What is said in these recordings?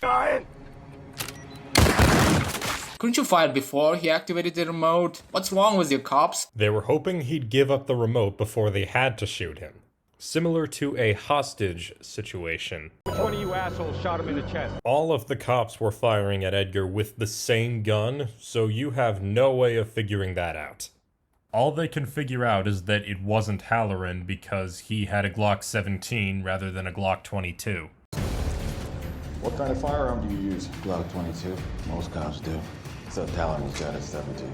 dying! Couldn't you fire before he activated the remote? What's wrong with you cops? They were hoping he'd give up the remote before they had to shoot him. Similar to a hostage situation. Which one of you assholes shot him in the chest? All of the cops were firing at Edgar with the same gun, so you have no way of figuring that out. All they can figure out is that it wasn't Halloran because he had a Glock 17 rather than a Glock 22. What kind of firearm do you use? Glock 22. Most cops do. Except Halloran's got a 17.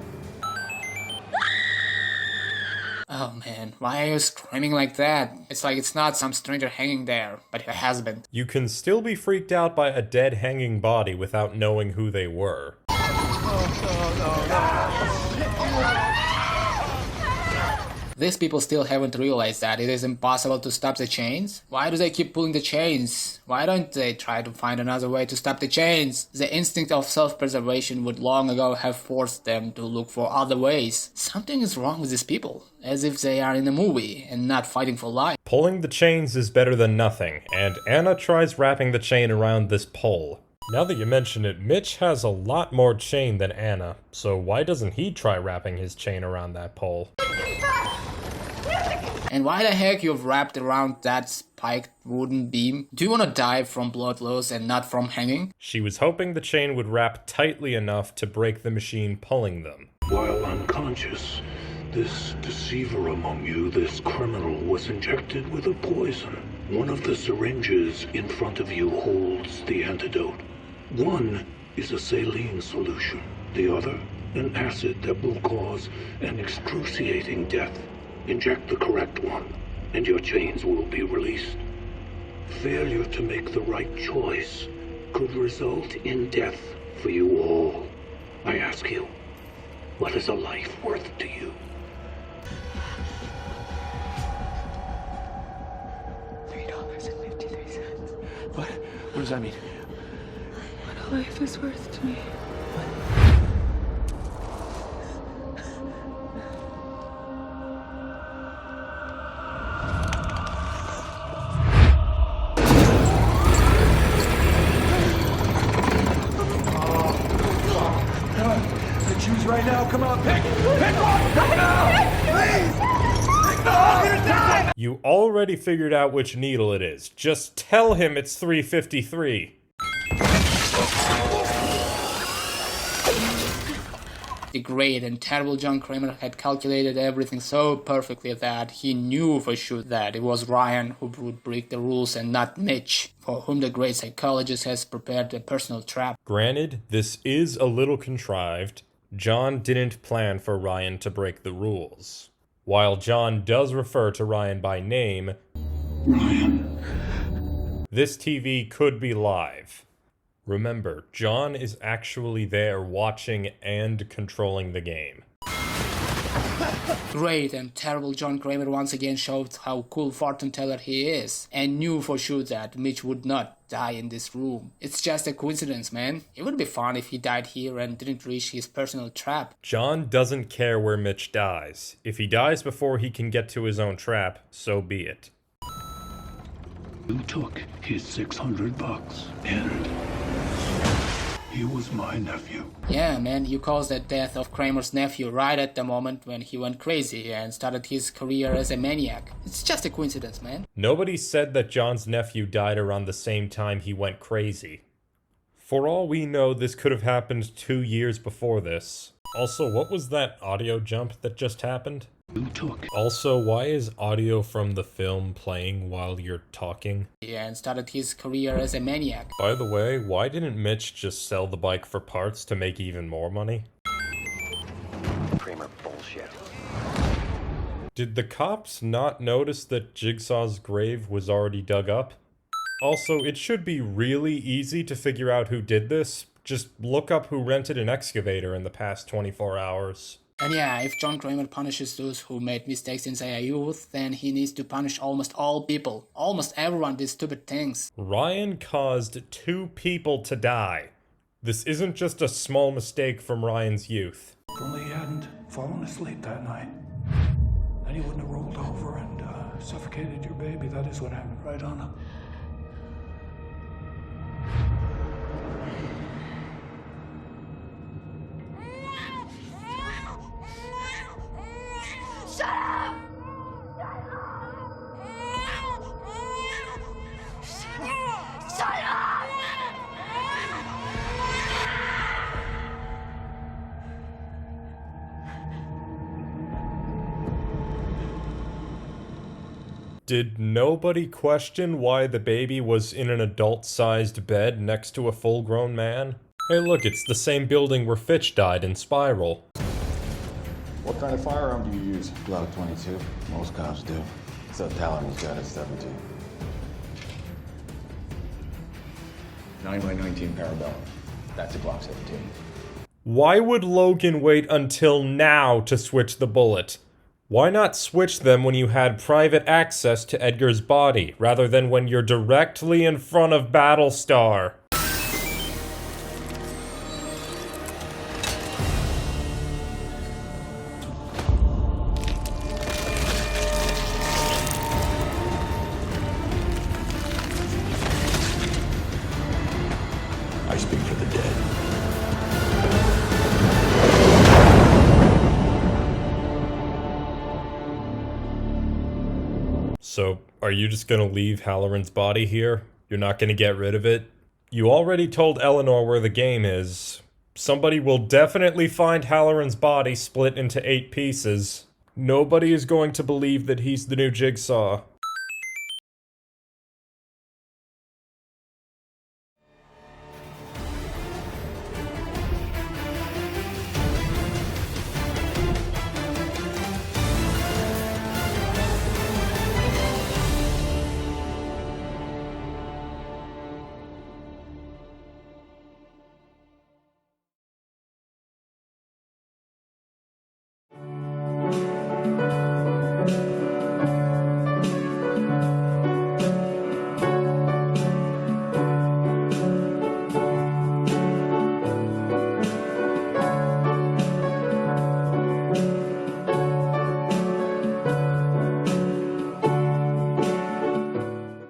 Oh man, why are you screaming like that? It's like it's not some stranger hanging there, but your husband. You can still be freaked out by a dead hanging body without knowing who they were. These people still haven't realized that it is impossible to stop the chains? Why do they keep pulling the chains? Why don't they try to find another way to stop the chains? The instinct of self-preservation would long ago have forced them to look for other ways. Something is wrong with these people, as if they are in a movie and not fighting for life. Pulling the chains is better than nothing, and Anna tries wrapping the chain around this pole. Now that you mention it, Mitch has a lot more chain than Anna, so why doesn't he try wrapping his chain around that pole? And why the heck you've wrapped around that spiked wooden beam? Do you want to die from blood loss and not from hanging? She was hoping the chain would wrap tightly enough to break the machine pulling them. While unconscious, this deceiver among you, this criminal, was injected with a poison. One of the syringes in front of you holds the antidote. One is a saline solution. The other, an acid that will cause an excruciating death. Inject the correct one, and your chains will be released. Failure to make the right choice could result in death for you all. I ask you, what is a life worth to you? $3.53. What does that mean? What a life is worth to me. Choose right now, come on, pick one, pick now, please! Pick no, I'm gonna die! You already figured out which needle it is. Just tell him it's 353. The great and terrible John Kramer had calculated everything so perfectly that he knew for sure that it was Ryan who would break the rules and not Mitch, for whom the great psychologist has prepared a personal trap. Granted, this is a little contrived. John didn't plan for Ryan to break the rules. While John does refer to Ryan by name, Ryan. This TV could be live. Remember, John is actually there watching and controlling the game. Great and terrible John Kramer once again showed how cool fortune teller he is, and knew for sure that Mitch would not die in this room. It's just a coincidence, man. It would be fun if he died here and didn't reach his personal trap. John doesn't care where Mitch dies. If he dies before he can get to his own trap, so be it. You took his $600 and he was my nephew. Yeah, man, you caused the death of Kramer's nephew right at the moment when he went crazy and started his career as a maniac. It's just a coincidence, man. Nobody said that John's nephew died around the same time he went crazy. For all we know, this could have happened 2 years before this. Also, what was that audio jump that just happened? You took. Also, why is audio from the film playing while you're talking? And started his career as a maniac. By the way, why didn't Mitch just sell the bike for parts to make even more money? Kramer bullshit. Did the cops not notice that Jigsaw's grave was already dug up? Also, it should be really easy to figure out who did this. Just look up who rented an excavator in the past 24 hours. And yeah, if John Kramer punishes those who made mistakes in their youth, then he needs to punish almost all people. Almost everyone did stupid things. Ryan caused 2 people to die. This isn't just a small mistake from Ryan's youth. If only he hadn't fallen asleep that night. Then he wouldn't have rolled over and suffocated your baby. That is what happened, right, Anna? Did nobody question why the baby was in an adult-sized bed next to a full-grown man? Hey look, it's the same building where Fitch died in Spiral. What kind of firearm do you use? Glock 22. Most cops do. Except Talon's got a 17. 9x19 Parabellum. That's a Glock 17. Why would Logan wait until now to switch the bullet? Why not switch them when you had private access to Edgar's body, rather than when you're directly in front of Battlestar? I speak for the dead. So, are you just gonna leave Halloran's body here? You're not gonna get rid of it? You already told Eleanor where the game is. Somebody will definitely find Halloran's body split into 8 pieces. Nobody is going to believe that he's the new Jigsaw.